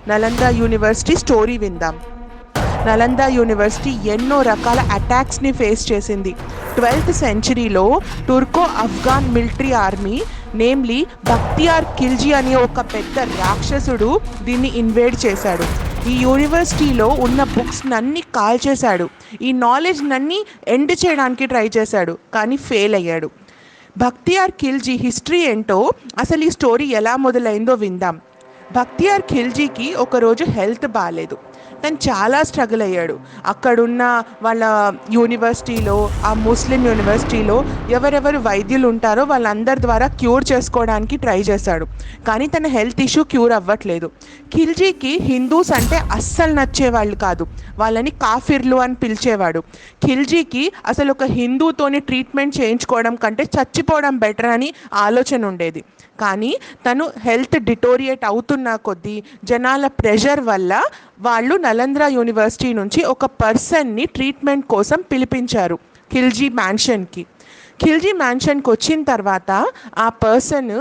Nalanda university story విందాం. Nalanda university ఎన్నో రకాల అటాక్స్ని ఫేస్ చేసింది. 12th సెంచరీలో Turco Afghan military army, namely Bakhtiyar Khilji అనే ఒక పెద్ద రాక్షసుడు దీన్ని ఇన్వేడ్ చేశాడు. ఈ యూనివర్సిటీలో ఉన్న బుక్స్ నన్ని కాల్చేశాడు. ఈ నాలెడ్జ్ నన్ని ఎండ్ చేయడానికి ట్రై చేశాడు, కానీ ఫెయిల్ అయ్యాడు. బక్తియార్ ఖిల్జీ హిస్టరీ ఏంటో, అసలు ఈ స్టోరీ ఎలా మొదలైందో విందాం. బక్తియార్ ఖిల్జీకి ఒకరోజు హెల్త్ బాగాలేదు. తను చాలా స్ట్రగుల్ అయ్యాడు. అక్కడున్న వాళ్ళ యూనివర్సిటీలో, ఆ ముస్లిం యూనివర్సిటీలో ఎవరెవరు వైద్యులు ఉంటారో వాళ్ళందరి ద్వారా క్యూర్ చేసుకోవడానికి ట్రై చేశాడు, కానీ తన హెల్త్ ఇష్యూ క్యూర్ అవ్వట్లేదు. ఖిల్జీకి హిందూస్ అంటే అస్సలు నచ్చేవాళ్ళు కాదు. వాళ్ళని కాఫిర్లు అని పిలిచేవాడు. ఖిల్జీకి అసలు ఒక హిందూతోని ట్రీట్మెంట్ చేయించుకోవడం కంటే చచ్చిపోవడం బెటర్ అని ఆలోచన ఉండేది. కానీ తను హెల్త్ డిటోరియేట్ అవుతున్న కొద్దీ జనాల ప్రెషర్ వల్ల వాళ్ళు నలంద యూనివర్సిటీ నుంచి ఒక పర్సన్ని ట్రీట్మెంట్ కోసం పిలిపించారు ఖిల్జీ మ్యాన్షన్కి. ఖిల్జీ మ్యాన్షన్కి వచ్చిన తర్వాత ఆ పర్సన్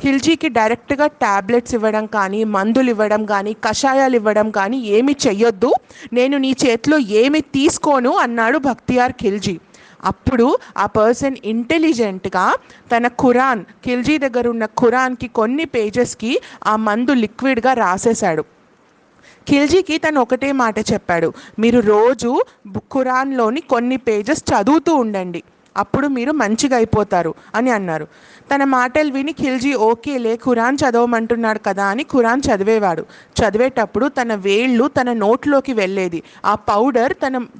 ఖిల్జీకి డైరెక్ట్గా ట్యాబ్లెట్స్ ఇవ్వడం కానీ, మందులు ఇవ్వడం కానీ, కషాయాలు ఇవ్వడం కానీ ఏమి చెయ్యొద్దు, నేను నీ చేతిలో ఏమి తీసుకోను అన్నాడు బక్తియార్ ఖిల్జీ. అప్పుడు ఆ పర్సన్ ఇంటెలిజెంట్గా తన ఖురాన్, ఖిల్జీ దగ్గర ఉన్న ఖురాన్కి కొన్ని పేజెస్కి ఆ మందు లిక్విడ్గా రాసేశాడు. ఖిల్జీకి తను ఒకటే మాట చెప్పాడు, మీరు రోజు ఖురాన్లోని కొన్ని పేజెస్ చదువుతూ ఉండండి, అప్పుడు మీరు మంచిగా అయిపోతారు అని అన్నారు. తన మాటలు విని ఖిల్జీ ఓకేలే ఖురాన్ చదవమంటున్నాడు కదా అని ఖురాన్ చదివేవాడు. చదివేటప్పుడు తన వేళ్ళు తన నోట్లోకి వెళ్ళేది, ఆ పౌడర్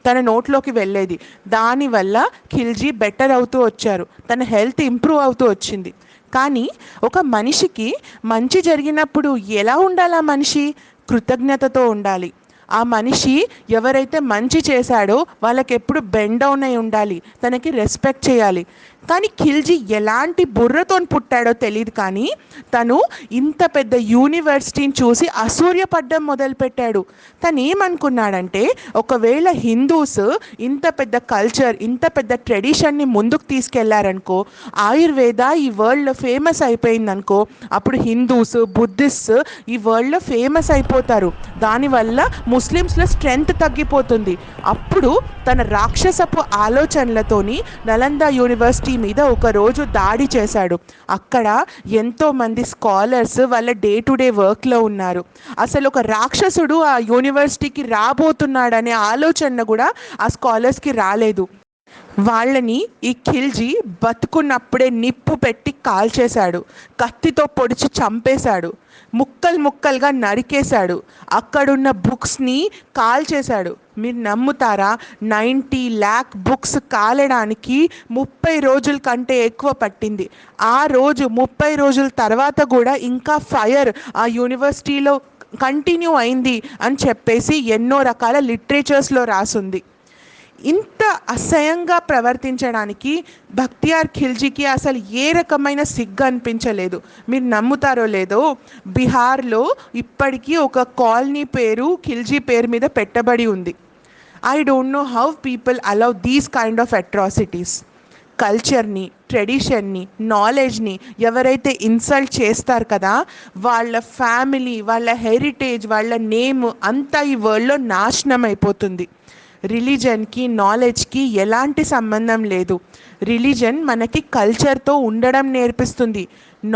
తన నోట్లోకి వెళ్ళేది. దానివల్ల ఖిల్జీ బెటర్ అవుతూ వచ్చారు, తన హెల్త్ ఇంప్రూవ్ అవుతూ వచ్చింది. కానీ ఒక మనిషికి మంచి జరిగినప్పుడు ఎలా ఉండాలి? ఆ మనిషి కృతజ్ఞతతో ఉండాలి. ఆ మనిషి ఎవరైతే మంచి చేశాడో వాళ్ళకి ఎప్పుడు బెండ్ డౌన్ అయి ఉండాలి, తనకి రెస్పెక్ట్ చేయాలి. కానీ ఖిల్జీ ఎలాంటి బుర్రతో పుట్టాడో తెలియదు, కానీ తను ఇంత పెద్ద యూనివర్సిటీని చూసి అసూర్యపడ్డం మొదలుపెట్టాడు. తను ఏమనుకున్నాడంటే, ఒకవేళ హిందూస్ ఇంత పెద్ద కల్చర్, ఇంత పెద్ద ట్రెడిషన్ని ముందుకు తీసుకెళ్లారనుకో, ఆయుర్వేద ఈ వరల్డ్లో ఫేమస్ అయిపోయిందనుకో, అప్పుడు హిందూస్, బుద్ధిస్ట్ ఈ వరల్డ్లో ఫేమస్ అయిపోతారు. దానివల్ల ముస్లిమ్స్లో స్ట్రెంగ్త్ తగ్గిపోతుంది. అప్పుడు తన రాక్షసపు ఆలోచనలతోని నలంద యూనివర్సిటీ మీద ఒకరోజు దాడి చేశాడు. అక్కడ ఎంతోమంది స్కాలర్స్ వాళ్ళ డే టు డే వర్క్లో ఉన్నారు. అసలు ఒక రాక్షసుడు ఆ యూనివర్సిటీకి రాబోతున్నాడనే ఆలోచన కూడా ఆ స్కాలర్స్కి రాలేదు. వాళ్ళని ఈ ఖిల్జీ బతుకున్నప్పుడే నిప్పు పెట్టి కాల్చేశాడు, కత్తితో పొడిచి చంపేశాడు, ముక్కలు ముక్కలుగా నరికేశాడు, అక్కడున్న బుక్స్ని కాల్చేశాడు. మీరు నమ్ముతారా? 90 lakh బుక్స్ కాలడానికి 30 రోజుల కంటే ఎక్కువ పట్టింది. ఆ రోజు 30 రోజుల తర్వాత కూడా ఇంకా ఫైర్ ఆ యూనివర్సిటీలో కంటిన్యూ అయింది అని చెప్పేసి ఎన్నో రకాల లిటరేచర్స్లో రాసుంది. ఇంత అసహ్యంగా ప్రవర్తించడానికి బక్తియార్ ఖిల్జీకి అసలు ఏ రకమైన సిగ్గు అనిపించలేదు. మీరు నమ్ముతారో లేదో, బీహార్లో ఇప్పటికీ ఒక కాలనీ పేరు ఖిల్జీ పేరు మీద పెట్టబడి ఉంది. I don't know how people allow these kind of atrocities. కల్చర్ని, ట్రెడిషన్ని, నాలెడ్జ్ని ఎవరైతే ఇన్సల్ట్ చేస్తారు కదా, వాళ్ళ ఫ్యామిలీ, వాళ్ళ హెరిటేజ్, వాళ్ళ నేమ్ అంతా ఈ వరల్డ్లో నాశనం అయిపోతుంది. రిలీజన్కి, నాలెడ్జ్కి ఎలాంటి సంబంధం లేదు. రిలీజన్ మనకి కల్చర్తో ఉండడం నేర్పిస్తుంది.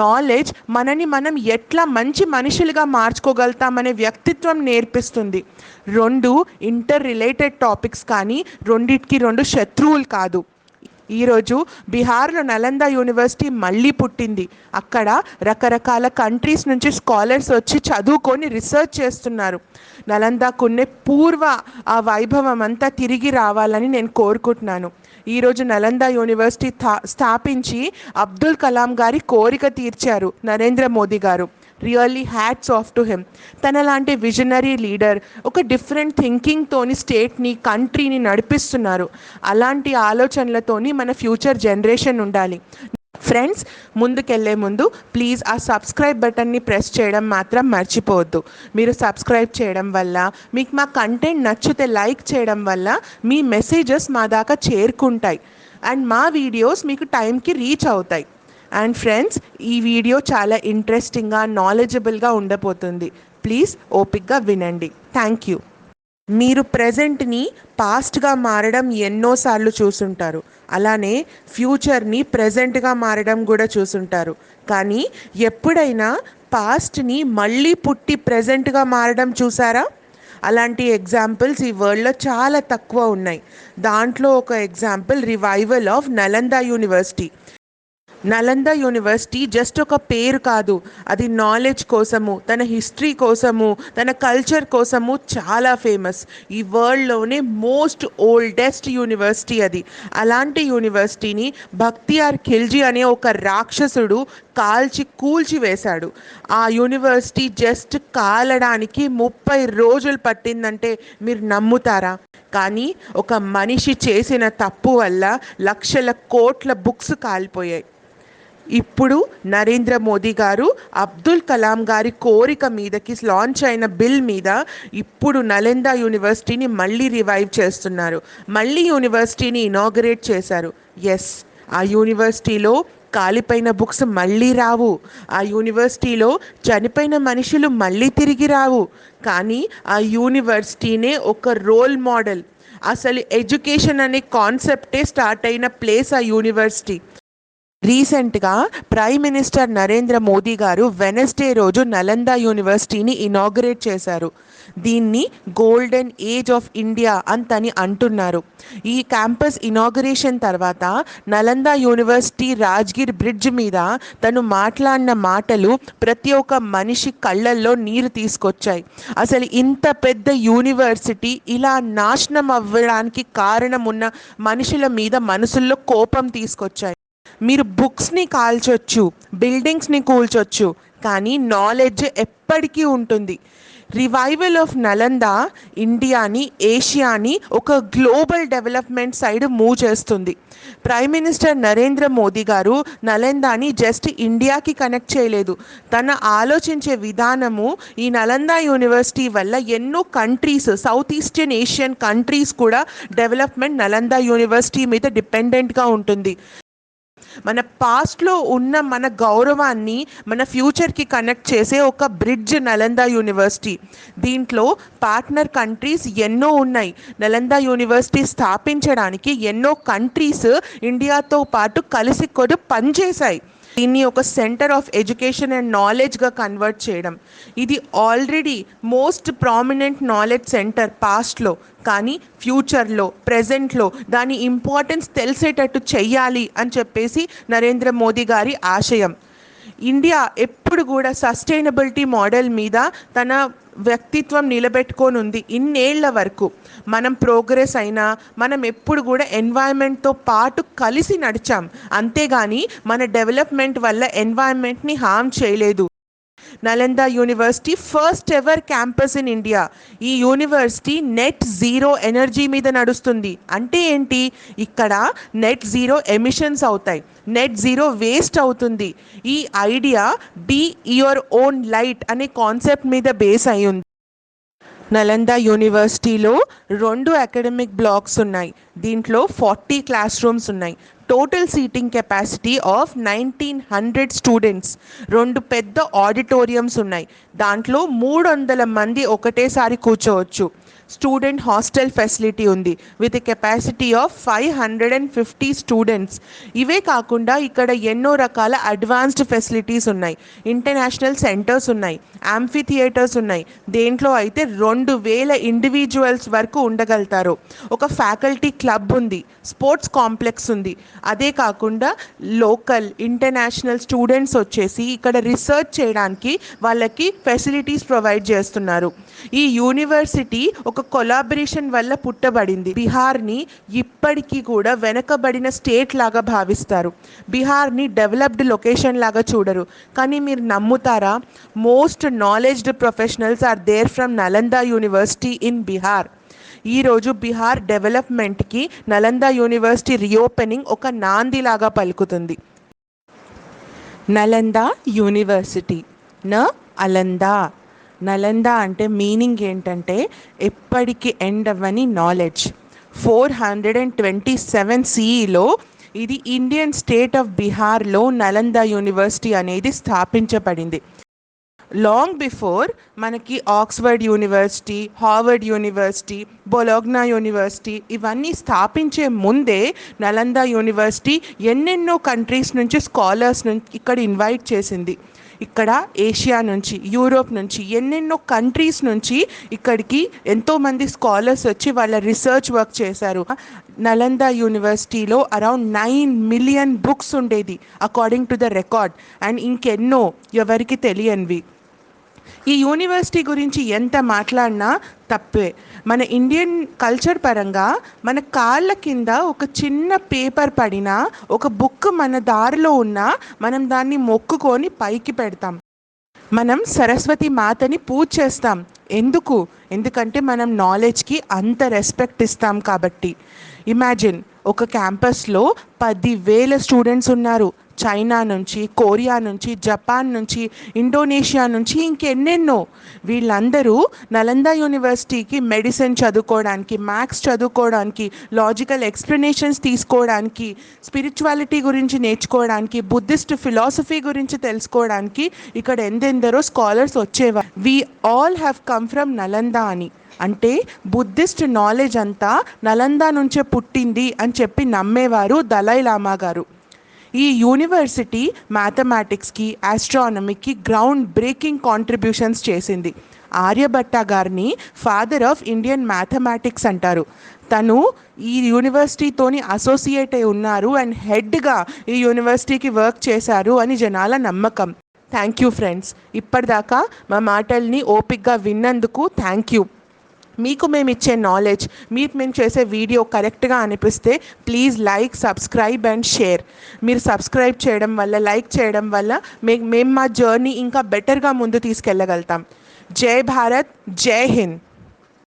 నాలెడ్జ్ మనని మనం ఎట్లా మంచి మనుషులుగా మార్చుకోగలుగుతామనే వ్యక్తిత్వం నేర్పిస్తుంది. రెండు ఇంటర్ రిలేటెడ్ టాపిక్స్, కానీ రెండిటికి రెండు శత్రువులు కాదు. ఈరోజు బీహార్లో నలంద యూనివర్సిటీ మళ్ళీ పుట్టింది. అక్కడ రకరకాల కంట్రీస్ నుంచి స్కాలర్స్ వచ్చి చదువుకొని రీసెర్చ్ చేస్తున్నారు. నలందకున్నే పూర్వ ఆ వైభవం అంతా తిరిగి రావాలని నేను కోరుకుంటున్నాను. ఈరోజు నలంద యూనివర్సిటీ స్థాపించి అబ్దుల్ కలాం గారి కోరిక తీర్చారు నరేంద్ర మోదీ గారు. Really hats off to him. తనలాంటి విజనరీ లీడర్ ఒక డిఫరెంట్ థింకింగ్తోని స్టేట్ని, కంట్రీని నడిపిస్తున్నారు. అలాంటి ఆలోచనలతోని మన ఫ్యూచర్ జనరేషన్ ఉండాలి. ఫ్రెండ్స్, ముందుకెళ్లే ముందు ప్లీజ్ ఆ సబ్స్క్రైబ్ బటన్ని ప్రెస్ చేయడం మాత్రం మర్చిపోవద్దు. మీరు సబ్స్క్రైబ్ చేయడం వల్ల, మీకు మా కంటెంట్ నచ్చితే లైక్ చేయడం వల్ల మీ మెసేజెస్ మా దాకా చేరుకుంటాయి అండ్ మా వీడియోస్ మీకు టైంకి రీచ్ అవుతాయి. అండ్ ఫ్రెండ్స్, ఈ వీడియో చాలా ఇంట్రెస్టింగ్గా, నాలెడ్జబుల్గా ఉండబోతుంది. ప్లీజ్ ఓపిక్గా వినండి. Thank you. మీరు ప్రెజెంట్ని పాస్ట్గా మారడం ఎన్నోసార్లు చూసుంటారు. అలానే ఫ్యూచర్ని ప్రెజెంట్గా మారడం కూడా చూసుంటారు. కానీ ఎప్పుడైనా పాస్ట్ని మళ్ళీ పుట్టి ప్రెజెంట్గా మారడం చూసారా? అలాంటి ఎగ్జాంపుల్స్ ఈ వరల్డ్లో చాలా తక్కువ ఉన్నాయి. దాంట్లో ఒక example revival of Nalanda university. Nalanda university just ఒక పేరు కాదు, అది నాలెడ్జ్ కోసము, తన హిస్టరీ కోసము, తన కల్చర్ కోసము చాలా ఫేమస్. ఈ వరల్డ్లోనే మోస్ట్ ఓల్డెస్ట్ యూనివర్సిటీ అది. అలాంటి యూనివర్సిటీని బక్తియార్ ఖిల్జీ అనే ఒక రాక్షసుడు కాల్చి కూల్చి వేశాడు. ఆ యూనివర్సిటీ జస్ట్ కాలడానికి 30 రోజులు పట్టిందంటే మీరు నమ్ముతారా? కానీ ఒక మనిషి చేసిన తప్పు వల్ల లక్షల కోట్ల బుక్స్ కాలిపోయాయి. ఇప్పుడు నరేంద్ర మోదీ గారు అబ్దుల్ కలాం గారి కోరిక మీదకి లాంచ్ అయిన బిల్ మీద ఇప్పుడు నలంద యూనివర్సిటీని మళ్ళీ రివైవ్ చేస్తున్నారు. మళ్ళీ యూనివర్సిటీని ఇనాగరేట్ చేశారు. ఎస్, ఆ యూనివర్సిటీలో కాలిపోయిన బుక్స్ మళ్ళీ రావు. ఆ యూనివర్సిటీలో చనిపోయిన మనుషులు మళ్ళీ తిరిగి రావు. కానీ ఆ యూనివర్సిటీనే ఒక రోల్ మోడల్. అసలు ఎడ్యుకేషన్ అనే కాన్సెప్టే స్టార్ట్ అయిన ప్లేస్ ఆ యూనివర్సిటీ. రీసెంట్గా ప్రైమ్ మినిస్టర్ నరేంద్ర మోదీ గారు వెనస్డే రోజు నలంద యూనివర్సిటీని ఇనాగరేట్ చేశారు. దీన్ని గోల్డెన్ ఏజ్ ఆఫ్ ఇండియా అంతని అంటున్నారు. ఈ క్యాంపస్ ఇనాగరేషన్ తర్వాత నలంద యూనివర్సిటీ రాజ్గిర్ బ్రిడ్జ్ మీద తను మాట్లాడిన మాటలు ప్రతి ఒక్క మనిషి కళ్ళల్లో నీరు తీసుకొచ్చాయి. అసలు ఇంత పెద్ద యూనివర్సిటీ ఇలా నాశనం అవ్వడానికి కారణం ఉన్న మనుషుల మీద మనసుల్లో కోపం తీసుకొచ్చాయి. మీరు బుక్స్ని కాల్చొచ్చు, బిల్డింగ్స్ని కూల్చొచ్చు, కానీ నాలెడ్జ్ ఎప్పటికీ ఉంటుంది. రివైవల్ ఆఫ్ నలంద ఇండియాని, ఏషియాని ఒక గ్లోబల్ డెవలప్మెంట్ సైడ్ మూవ్ చేస్తుంది. ప్రైమ్ మినిస్టర్ నరేంద్ర మోదీ గారు నలందాని జస్ట్ ఇండియాకి కనెక్ట్ చేయలేదు. తన ఆలోచించే విధానము ఈ నలంద యూనివర్సిటీ వల్ల ఎన్నో countries, south eastern Asian countries కూడా డెవలప్మెంట్ నలంద యూనివర్సిటీ మీద డిపెండెంట్గా ఉంటుంది. మన పాస్ట్లో ఉన్న మన గౌరవాన్ని మన ఫ్యూచర్కి కనెక్ట్ చేసే ఒక బ్రిడ్జ్ నలంద యూనివర్సిటీ. దీంట్లో పార్ట్నర్ కంట్రీస్ ఎన్నో ఉన్నాయి. నలంద యూనివర్సిటీ స్థాపించడానికి ఎన్నో కంట్రీస్ ఇండియాతో పాటు కలిసి కూడా పనిచేశాయి. దీన్ని ఒక సెంటర్ ఆఫ్ ఎడ్యుకేషన్ అండ్ నాలెడ్జ్గా కన్వర్ట్ చేయడం. ఇది already most prominent knowledge centre పాస్ట్లో, కానీ ఫ్యూచర్లో, ప్రెజెంట్లో దాని ఇంపార్టెన్స్ తెలిసేటట్టు చెయ్యాలి అని చెప్పేసి నరేంద్ర మోదీ గారి ఆశయం. ఇండియా ఎప్పుడు కూడా సస్టైనబిలిటీ మోడల్ మీద తన వ్యక్తిత్వం నిలబెట్టుకొని ఉంది ఇన్నేళ్ల వరకు. మనం ప్రోగ్రెస్ అయినా మనం ఎప్పుడు కూడా ఎన్వైరన్మెంట్తో పాటు కలిసి నడిచాం, అంతేగాని మన డెవలప్మెంట్ వల్ల ఎన్వైరన్మెంట్ని హార్మ్ చేయలేదు. Nalanda university first ever campus in India. ఈ యూనివర్సిటీ నెట్ జీరో ఎనర్జీ మీద నడుస్తుంది. అంటే ఏంటి? ఇక్కడ నెట్ జీరో ఎమిషన్స్ అవుతాయి, నెట్ జీరో వేస్ట్ అవుతుంది. ఈ idea be your own light అనే కాన్సెప్ట్ మీద బేస్ అయి ఉంది. నలంద యూనివర్సిటీలో 2 అకాడమిక్ బ్లాక్స్ ఉన్నాయి. దీంట్లో 40 క్లాస్ రూమ్స్ ఉన్నాయి. Total seating capacity of 1900 students. 2 పెద్ద ఆడిటోరియంస్ ఉన్నాయి. దాంట్లో 300 మంది ఒకటేసారి కూర్చోవచ్చు. స్టూడెంట్ హాస్టల్ ఫెసిలిటీ ఉంది విత్ కెపాసిటీ ఆఫ్ 550 స్టూడెంట్స్. ఇవే కాకుండా ఇక్కడ ఎన్నో రకాల అడ్వాన్స్డ్ ఫెసిలిటీస్ ఉన్నాయి. ఇంటర్నేషనల్ సెంటర్స్ ఉన్నాయి, యాంఫీ థియేటర్స్ ఉన్నాయి. దేంట్లో అయితే 2000 ఇండివిజువల్స్ వరకు ఉండగలుగుతారు. ఒక ఫ్యాకల్టీ క్లబ్ ఉంది, స్పోర్ట్స్ కాంప్లెక్స్ ఉంది. అదే కాకుండా లోకల్, ఇంటర్నేషనల్ స్టూడెంట్స్ వచ్చేసి ఇక్కడ రీసెర్చ్ చేయడానికి వాళ్ళకి ఫెసిలిటీస్ ప్రొవైడ్ చేస్తున్నారు. ఈ యూనివర్సిటీ ఒక కొలాబరేషన్ వల్ల పుట్టబడింది. బీహార్ని ఇప్పటికీ కూడా వెనకబడిన స్టేట్ లాగా భావిస్తారు. బీహార్ని డెవలప్డ్ లొకేషన్ లాగా చూడరు. కానీ మీరు నమ్ముతారా? Most knowledged professionals are there from Nalanda university in Bihar. ఈరోజు బీహార్ డెవలప్మెంట్కి నలంద యూనివర్సిటీ రీఓపెనింగ్ ఒక నాందిలాగా పలుకుతుంది. నలంద యూనివర్సిటీ, అలందా. నలంద అంటే మీనింగ్ ఏంటంటే ఎప్పటికీ ఎండ్ అవ్వని నాలెడ్జ్. 427 CEలో ఇది ఇండియన్ స్టేట్ ఆఫ్ బీహార్లో నలంద యూనివర్సిటీ అనేది స్థాపించబడింది. లాంగ్ బిఫోర్ మనకి Oxford university, Harvard university, Bologna university ఇవన్నీ స్థాపించే ముందే నలంద యూనివర్సిటీ ఎన్నెన్నో కంట్రీస్ నుంచి స్కాలర్స్ నుంచి ఇక్కడ ఇన్వైట్ చేసింది. ఇక్కడ ఏషియా నుంచి, యూరోప్ నుంచి, ఎన్నెన్నో కంట్రీస్ నుంచి ఇక్కడికి ఎంతోమంది స్కాలర్స్ వచ్చి వాళ్ళ రీసెర్చ్ వర్క్ చేశారు. నలంద యూనివర్సిటీలో అరౌండ్ 9 మిలియన్ బుక్స్ ఉండేది according to the record, and ఇంకెన్నో ఎవరికి తెలియనివి. ఈ యూనివర్సిటీ గురించి ఎంత మాట్లాడినా తప్పే. మన ఇండియన్ కల్చర్ పరంగా మన కాళ్ళ కింద ఒక చిన్న పేపర్ పడినా, ఒక బుక్ మన దారిలో ఉన్నా మనం దాన్ని మొక్కుకొని పైకి పెడతాం. మనం సరస్వతి మాతని పూజ చేస్తాం. ఎందుకంటే మనం నాలెడ్జ్కి అంత రెస్పెక్ట్ ఇస్తాం కాబట్టి. ఇమాజిన్, ఒక క్యాంపస్లో 10,000 స్టూడెంట్స్ ఉన్నారు. చైనా నుంచి, కొరియా నుంచి, జపాన్ నుంచి, ఇండోనేషియా నుంచి, ఇంకెన్నెన్నో. వీళ్ళందరూ నలంద యూనివర్సిటీకి మెడిసిన్ చదువుకోవడానికి, మ్యాథ్స్ చదువుకోవడానికి, లాజికల్ ఎక్స్ప్లెనేషన్స్ తీసుకోవడానికి, స్పిరిచువాలిటీ గురించి నేర్చుకోవడానికి, బుద్ధిస్ట్ ఫిలాసఫీ గురించి తెలుసుకోవడానికి ఇక్కడ ఎందెందరో స్కాలర్స్ వచ్చేవారు. We all have come from Nalanda అని. అంటే బుద్ధిస్ట్ నాలెడ్జ్ అంతా నలంద నుంచే పుట్టింది అని చెప్పి నమ్మేవారు దలై లామా గారు. ఈ యూనివర్సిటీ మ్యాథమెటిక్స్కి, ఆస్ట్రానమీకి గ్రౌండ్ బ్రేకింగ్ కాంట్రిబ్యూషన్స్ చేసింది. ఆర్యభట్ట గారిని ఫాదర్ ఆఫ్ ఇండియన్ మ్యాథమెటిక్స్ అంటారు. తను ఈ యూనివర్సిటీతోని అసోసియేట్ అయి ఉన్నారు అండ్ హెడ్గా ఈ యూనివర్సిటీకి వర్క్ చేశారు అని జనాల నమ్మకం. థ్యాంక్ యూ ఫ్రెండ్స్, ఇప్పటిదాకా మా మాటల్ని ఓపిక్గా విన్నందుకు థ్యాంక్ యూ. మీకు మేము ఇచ్చే నాలెడ్జ్, మేము చేసే వీడియో కరెక్ట్గా అనిపిస్తే please like, subscribe and share. మీరు సబ్స్క్రైబ్ చేయడం వల్ల, లైక్ చేయడం వల్ల మేము మా జర్నీ ఇంకా బెటర్గా ముందు తీసుకెళ్ళగలుగుతాం. జై భారత్, జై హింద్.